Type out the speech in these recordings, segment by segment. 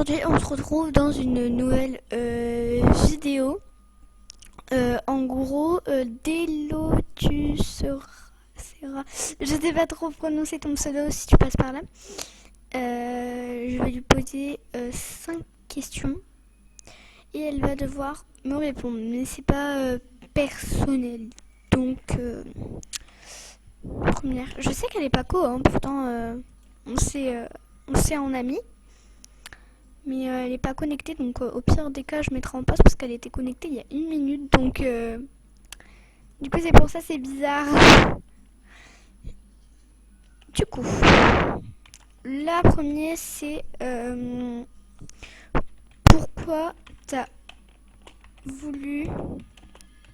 aujourd'hui on se retrouve dans une nouvelle vidéo. En gros, Delo, tu seras... Je sais pas trop prononcer ton pseudo si tu passes par là. Je vais lui poser 5 questions et elle va devoir me répondre. Mais c'est pas personnel. Donc, première. Je sais qu'elle est pas co, hein, pourtant on s'est en ami. Mais elle n'est pas connectée, donc au pire des cas, je mettrai en pause parce qu'elle était connectée il y a 1 minute. Donc, du coup, c'est pour ça c'est bizarre. Du coup, la première, c'est pourquoi t'as voulu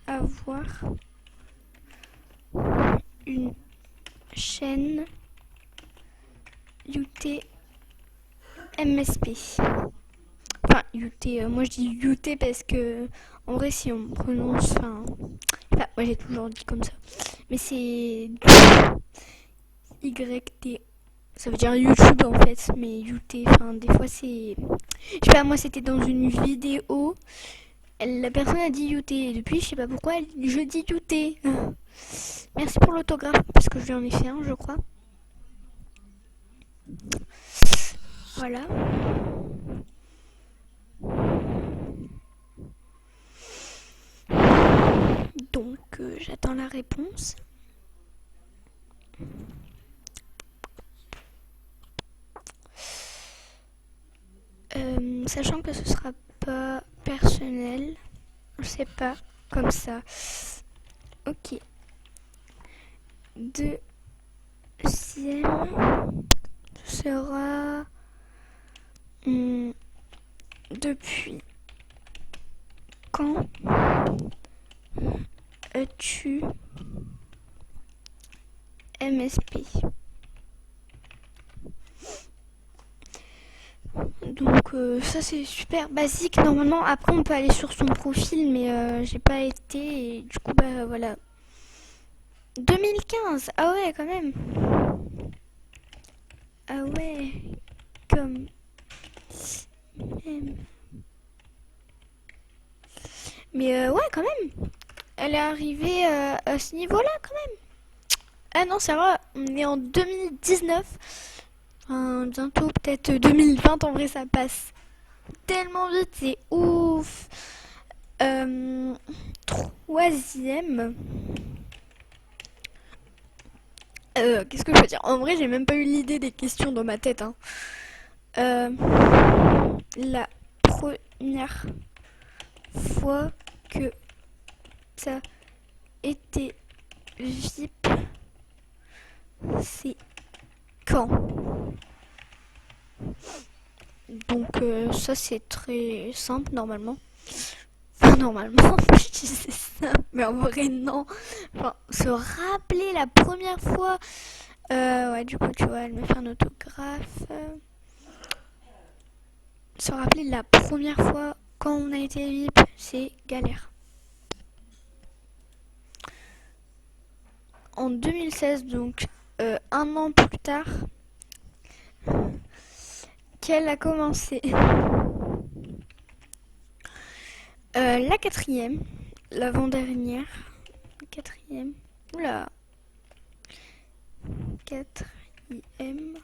avoir une chaîne UTMSP. Enfin, UT, moi je dis UT parce que en vrai, si on prononce, enfin, moi j'ai toujours dit comme ça, mais c'est YT. Ça veut dire YouTube en fait, mais UT, enfin, des fois c'est. Je sais pas, moi c'était dans une vidéo, la personne a dit UT, et depuis je sais pas pourquoi je dis UT. Merci pour l'autographe, parce que je lui en ai fait un, je crois. Voilà. Donc, j'attends la réponse. Sachant que ce sera pas personnel, je sais pas, comme ça. Ok. Deuxième sera depuis quand as-tu MSP? Donc ça c'est super basique. Normalement après on peut aller sur son profil, mais j'ai pas été et du coup bah voilà. 2015. Ah ouais quand même. Ah ouais comme même. Mais ouais quand même. Elle est arrivée à ce niveau-là quand même. Ah non c'est vrai, on est en 2019. Enfin, bientôt peut-être 2020, en vrai ça passe tellement vite, c'est ouf. Troisième. Qu'est-ce que je veux dire? En vrai, j'ai même pas eu l'idée des questions dans ma tête. Hein. La première fois que t'as été VIP, c'est quand? Donc ça c'est très simple normalement. Enfin normalement, je disais ça, mais en vrai non. Enfin, se rappeler la première fois. Ouais, du coup tu vois, elle me fait un autographe. Se rappeler la première fois quand on a été VIP, c'est galère. En 2016, donc 1 an plus tard, qu'elle a commencé. La quatrième, l'avant-dernière. Quatrième. Oula. Quatrième.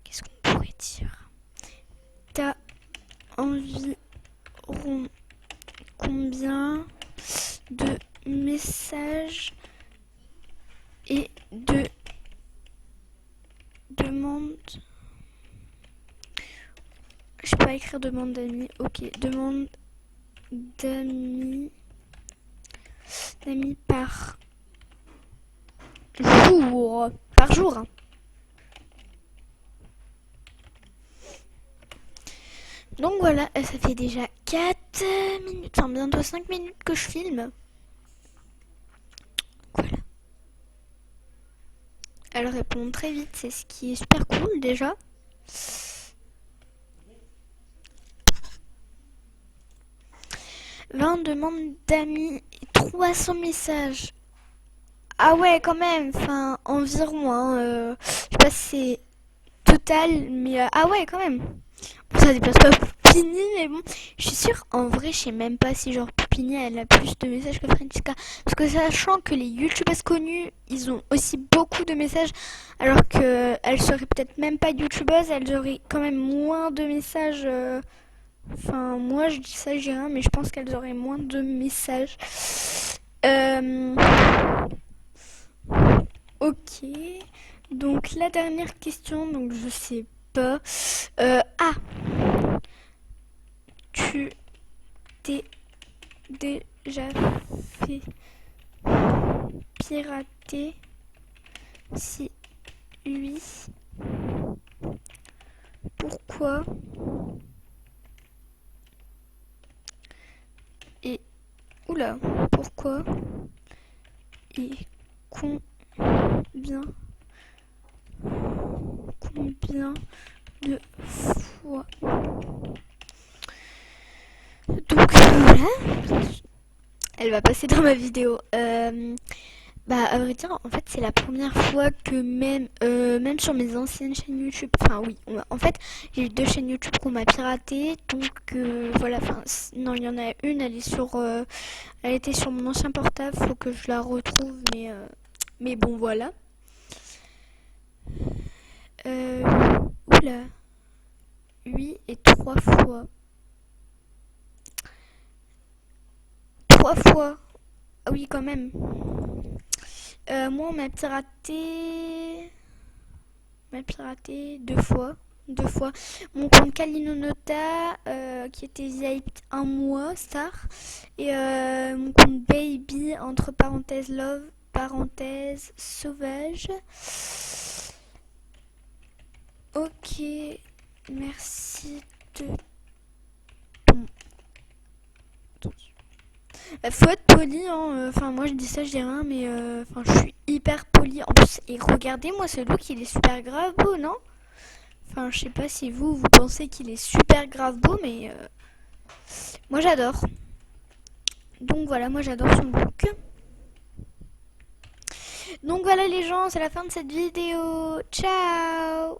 Qu'est-ce qu'on pourrait dire? T'as environ combien de messages et de demandes? Je sais pas écrire demande d'amis. Ok, demande d'amis par jour. Par jour. Hein. Donc voilà, ça fait déjà 4 minutes, enfin bientôt 5 minutes que je filme. Voilà. Elle répond très vite, c'est ce qui est super cool déjà. 20 demandes d'amis et 300 messages. Ah ouais, quand même, enfin, environ, hein, je sais pas si c'est total, mais ah ouais, quand même. Bon, ça dépasse pas Poupini, mais bon, je suis sûre, en vrai, je sais même pas si genre Poupini, elle a plus de messages que Francisca. Parce que sachant que les youtubeuses connues, ils ont aussi beaucoup de messages, alors que elles seraient peut-être même pas youtubeuses, elles auraient quand même moins de messages. Enfin, moi, je dis ça, j'ai rien, mais je pense qu'elles auraient moins de messages. Euh, Ok. Donc la dernière question, donc je sais pas. Ah, tu t'es déjà fait pirater? Si oui, pourquoi et oula, pourquoi et combien combien de fois? Donc voilà, elle va passer dans ma vidéo. Bah, à vrai dire, en fait, c'est la première fois que même sur mes anciennes chaînes YouTube, enfin oui, en fait, j'ai eu deux chaînes YouTube qu'on m'a piraté, donc voilà, enfin, non, il y en a une, elle était sur mon ancien portable, faut que je la retrouve, mais bon, voilà. Euh, Oula, oui, et trois fois. Trois fois, ah oui, quand même. Moi, on m'a piraté deux fois. Deux fois. Mon compte Kalinonota, qui était VIP un mois, star. Et mon compte Baby, entre parenthèses love, parenthèses sauvage. Ok, merci de ton... Faut être poli, hein. Enfin, moi je dis ça, je dis rien, mais enfin, je suis hyper poli. En plus, et regardez, moi, ce look, il est super grave beau, non? Enfin, je sais pas si vous pensez qu'il est super grave beau, mais moi j'adore. Donc voilà, moi j'adore son look. Donc voilà les gens, c'est la fin de cette vidéo. Ciao!